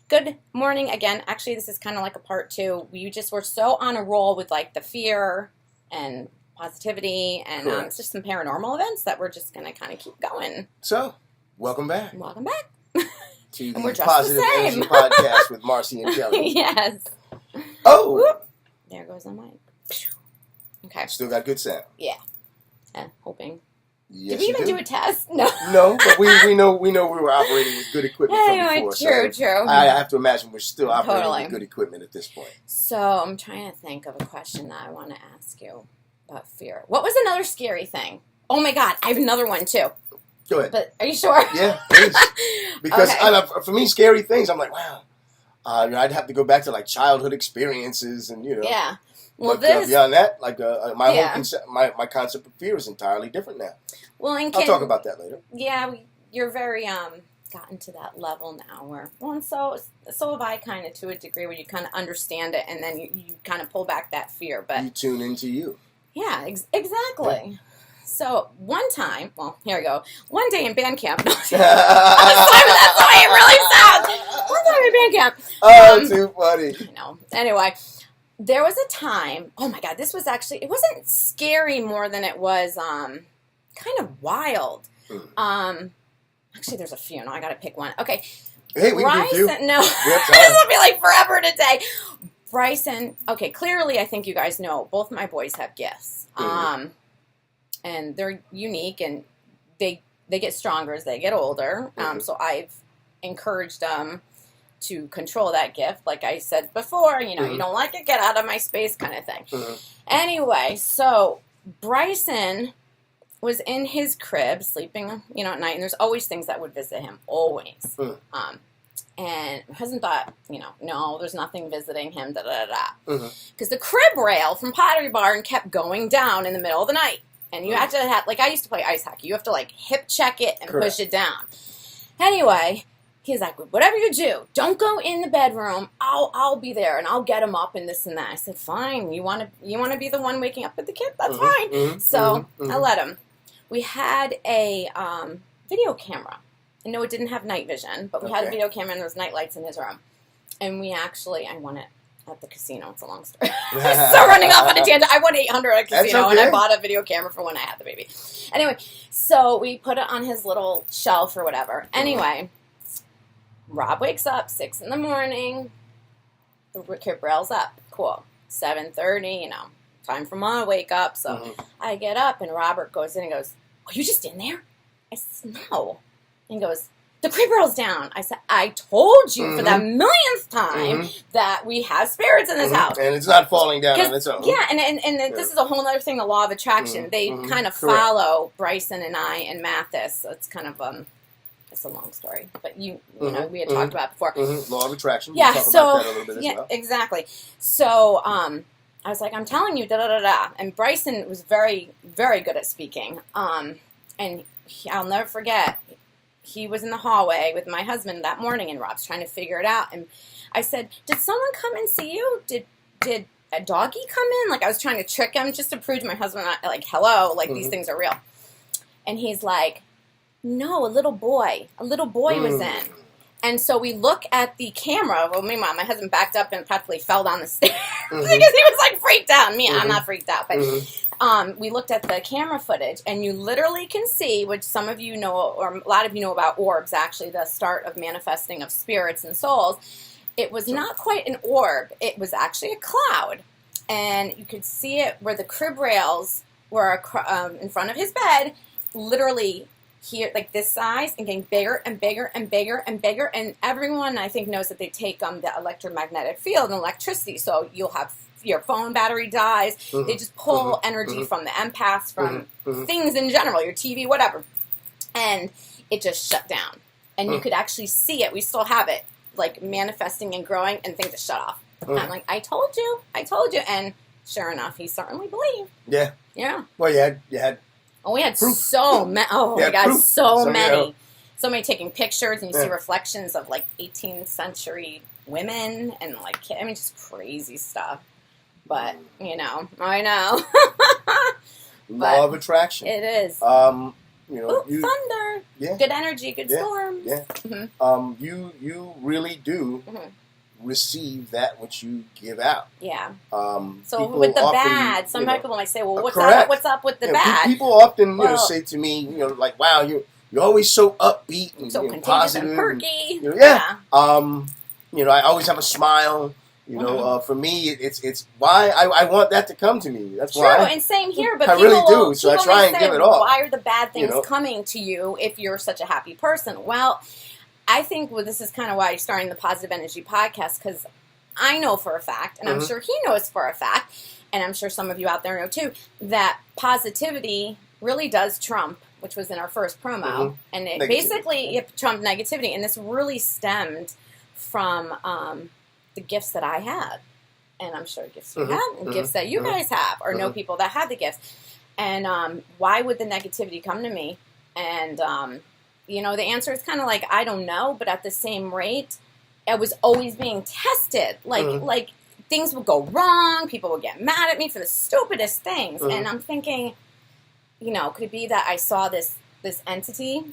Good morning again. Actually, this is kind of like a part two. We just were so on a roll with like the fear and positivity, and it's just some paranormal events that we're just going to kind of keep going. So, welcome back. Welcome back. To and we're the dressed Positive the same. Energy Podcast with Marcy and Kelly. Yes. Oh! Whoop. There goes the mic. Okay. Still got good sound. Yeah. Hoping. Yes, Did we even do a test? No. No, but we know we were operating with good equipment from before. True. I have to imagine we're still operating Totally. with good equipment at this point. So I'm trying to think of a question that I want to ask you about fear. What was another scary thing? Oh my God, I have another one too. Go ahead. But are you sure? Yeah, please. Because Okay. for me, scary things, I'm like, wow. I'd have to go back to like childhood experiences and Yeah. Well, but beyond that, like my whole concept of fear is entirely different now. Well, and I'll talk about that later. Yeah, you're very gotten to that level now where, well, and so have I, kind of, to a degree, where you kind of understand it and then you kind of pull back that fear. But you tune into you. Yeah, exactly. Yeah. So one time, well, here we go. One day in band camp. No, that's the way it really sounds. One time in band camp. Oh, too funny. I know. Anyway. There was a time, oh my God, this was actually, it wasn't scary more than it was kind of wild. Actually, there's a few. No, I got to pick one. Okay. Hey, we can do a few. No, this will be like forever today. Bryson, okay, clearly I think you guys know, both my boys have gifts. And they're unique, and they get stronger as they get older. So I've encouraged them to control that gift, like I said before, you don't like it, get out of my space kind of thing. Anyway, so Bryson was in his crib sleeping, at night, and there's always things that would visit him, always. And my husband thought, no, there's nothing visiting him, because the crib rail from Pottery Barn kept going down in the middle of the night, and you had to have, like I used to play ice hockey, you have to like hip check it and push it down. Anyway, he's like, whatever you do, don't go in the bedroom. I'll be there and I'll get him up and this and that. I said, fine. You want to be the one waking up with the kid? That's fine. So I let him. We had a video camera. I know it didn't have night vision, but we had a video camera and there was night lights in his room. And I won it at the casino. It's a long story. So running off on a tangent. I won $800 at a casino and I bought a video camera for when I had the baby. Anyway, so we put it on his little shelf or whatever. Anyway. Rob wakes up 6 a.m. The crib rail's up. Cool. 7:30, time for Mom to wake up. So I get up and Robert goes in and goes, "Are you just in there?" I said, "No." And he goes, "The crib rail's down." I said, "I told you for the millionth time that we have spirits in this house. And it's not falling down on its own." Yeah, and this is a whole other thing, the law of attraction. They kind of follow Bryson and I and Mathis. So it's kind of it's a long story, but we had talked about it before. Law of attraction. Yeah, we'll talk about that a little bit as well. Exactly. So I was like, I'm telling you, da-da-da-da. And Bryson was very, very good at speaking. And I'll never forget, he was in the hallway with my husband that morning, and Rob's trying to figure it out. And I said, did someone come and see you? Did a doggy come in? Like, I was trying to trick him just to prove to my husband, like, hello, like, these things are real. And he's like, no, a little boy was in. And so we look at the camera. Well, meanwhile, my husband backed up and practically fell down the stairs because he was like freaked out. I'm not freaked out, but we looked at the camera footage, and you literally can see, which some of you know, or a lot of you know about orbs, actually, the start of manifesting of spirits and souls. It was not quite an orb. It was actually a cloud. And you could see it where the crib rails were in front of his bed, literally here, like this size, and getting bigger and bigger and bigger and bigger. And everyone, I think, knows that they take the electromagnetic field and electricity. So you'll have your phone battery dies. They just pull energy from the empaths, from things in general, your TV, whatever. And it just shut down. And you could actually see it. We still have it, like manifesting and growing, and things just shut off. And I'm like, I told you. And sure enough, he certainly believed. Yeah. Yeah. Well, you had Oh, we had so many. Oh, my God, so many. So many taking pictures, and you see reflections of, like, 18th century women and, like, just crazy stuff. But, I know. Law of attraction. It is. Ooh, thunder. Yeah. Good energy, good storms. Yeah. Mm-hmm. You really do receive that which you give out. Yeah. So with the bad, some people might say, "Well, what's up with the bad?" People often, say to me, like, "Wow, you're always so upbeat and so contagious positive and perky." I always have a smile. For me, it's why I want that to come to me. That's why. True, and same here. But I really do. So I try and give it all. Why are the bad things coming to you if you're such a happy person? Well, I think this is kind of why you're starting the Positive Energy podcast, because I know for a fact, and I'm sure he knows for a fact, and I'm sure some of you out there know too, that positivity really does trump, which was in our first promo, and it basically trumped negativity, and this really stemmed from the gifts that I had, and I'm sure gifts you had, and gifts that you guys have, or know people that had the gifts, and why would the negativity come to me? And the answer is kind of like, I don't know, but at the same rate, I was always being tested. Like things would go wrong, people would get mad at me for the stupidest things, and I'm thinking, could it be that I saw this entity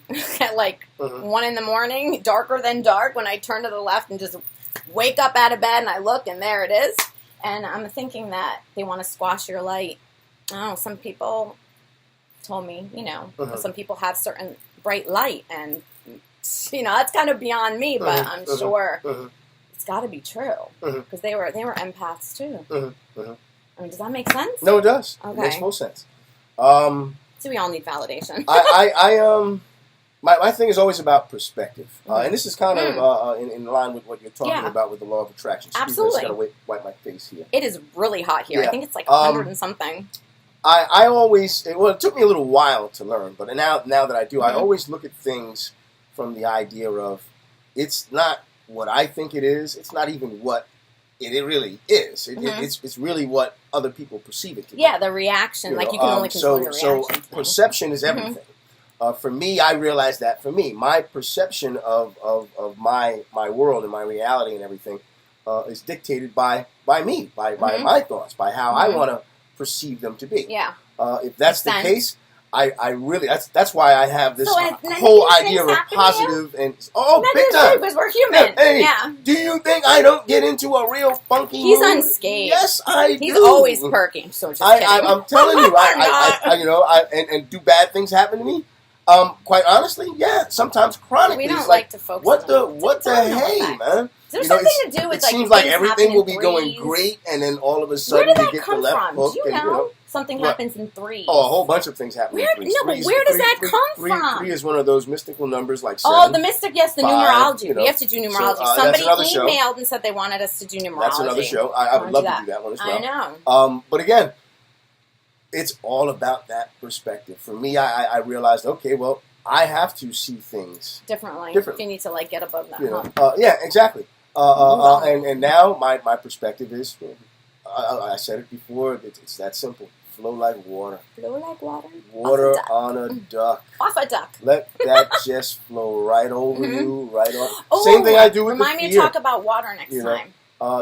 at 1 a.m, darker than dark, when I turn to the left and just wake up out of bed and I look and there it is, and I'm thinking that they want to squash your light. Oh, some people told me, some people have certain bright light, and that's kind of beyond me, but I'm sure it's got to be true, because they were empaths too. I mean, does that make sense? No, it does. Okay. It makes full sense. So we all need validation. My thing is always about perspective, and this is kind of in line with what you're talking about with the law of attraction. Absolutely. I just gotta wipe my face here. It is really hot here. I think it's like 100 and something. I always, it took me a little while to learn, but now that I do, I always look at things from the idea of, it's not what I think it is. It's not even what it really is. It's really what other people perceive it to be. Yeah, the reaction. You can only control your reaction. So perception is everything. For me, I realized that my perception of my world and my reality and everything is dictated by me, by my thoughts, by how I want to perceive them to be. Yeah. If that's the case, I really that's why I have this whole idea of positive and big time, because we're human. Yeah. Do you think I don't get into a real funky He's mood? unscathed. Yes, I do. He's always perky. So just kidding. I'm telling you, and do bad things happen to me? Quite honestly, yeah, sometimes chronically. We don't like to focus on what the hey, man? There's something to do with it seems like everything will be going great, and then all of a sudden you get the left hook. Do you know something happens in threes? Oh, a whole bunch of things happen in threes. No, but where does that come from? Three is one of those mystical numbers like 7. Oh, the mystic, yes, the 5, numerology. We have to do numerology. So, somebody emailed and said they wanted us to do numerology. That's another show. I would love to do that one as well. I know. But again, it's all about that perspective. For me, I realized, okay, well, I have to see things differently. If you need to get above that. Yeah, exactly. And now my perspective is, I said it before, it's that simple. Flow like water. Flow like water. Water on a duck. Off a duck. Let that just flow right over you, right on. Same thing I do with remind me to talk about water next time.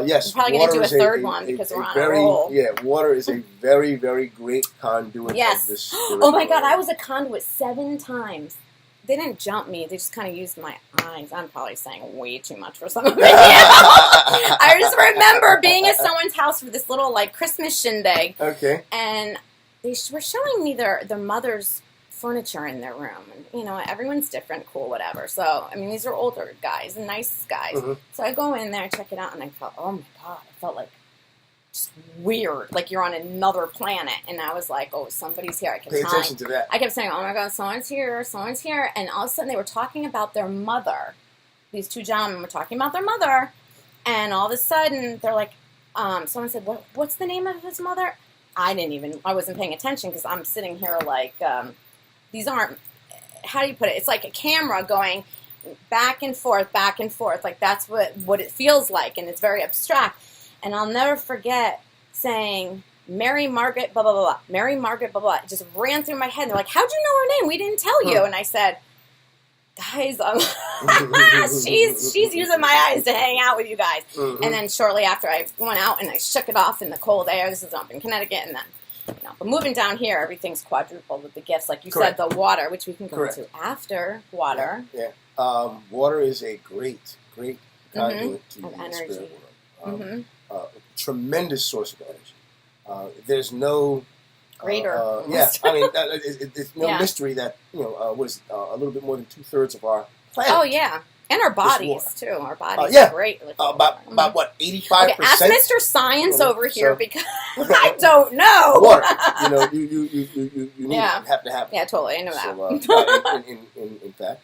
Yes. We're probably going to do a third one because we're on a roll. Yeah, water is a very, very great conduit of the spirit. Oh my God, I was a conduit 7 times. They didn't jump me. They just kind of used my eyes. I'm probably saying way too much for some of it. I just remember being at someone's house for this little Christmas shindig. Okay. And they were showing me their mother's furniture in their room. And, everyone's different, cool, whatever. So, these are older guys and nice guys. So I go in there, check it out, and I felt, oh my God, I felt like just weird, like you're on another planet. And I was like, oh, somebody's here. I kept Pay attention to that. I kept saying, oh my God, someone's here. And all of a sudden they were talking about their mother. These 2 gentlemen were talking about their mother. And all of a sudden they're like, someone said, what's the name of his mother? I wasn't paying attention because I'm sitting here these aren't, how do you put it? It's like a camera going back and forth. Like that's what it feels like. And it's very abstract. And I'll never forget saying, Mary Margaret, blah, blah, blah, blah. Mary Margaret, blah, blah. It just ran through my head. And they're like, how'd you know her name? We didn't tell you. And I said, guys, she's using my eyes to hang out with you guys. And then shortly after, I went out and I shook it off in the cold air. This is up in Connecticut. And then No, but moving down here, everything's quadrupled with the gifts. Like you Correct. said, the water, which we can go Correct. into after water. Yeah. Water is a great conduit to Of the energy. spirit world. Mm-hmm. Tremendous source of energy. There's no Greater. yeah, I mean, it's no Yeah. mystery that was a little bit more than 2/3 of our planet. Oh, yeah. And our bodies, water. too. Our bodies Yeah. are great. With About what 85%. Okay, ask Mr. Science You know, over here so- because I don't know. Water. You need Yeah. have to have it. Yeah, totally. I know So, that. in fact,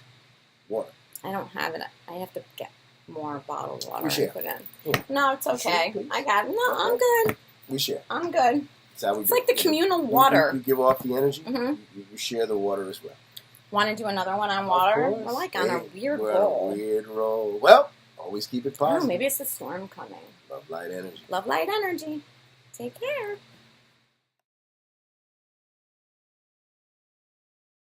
water. I don't have it. I have to get more bottled water We share. and put in. Yeah. No, it's You okay. should, please. I got it. No, I'm good. We share. I'm good. That's how we It's do like the it. communal You water. give off the energy. Mhm. You share the water as well. Want to do another one on Of water? course. We're like on a Hey, weird we're roll. on a weird roll. Well, always keep it Oh, positive. maybe it's the storm coming. Love, light, energy. Love, light, energy. Take care.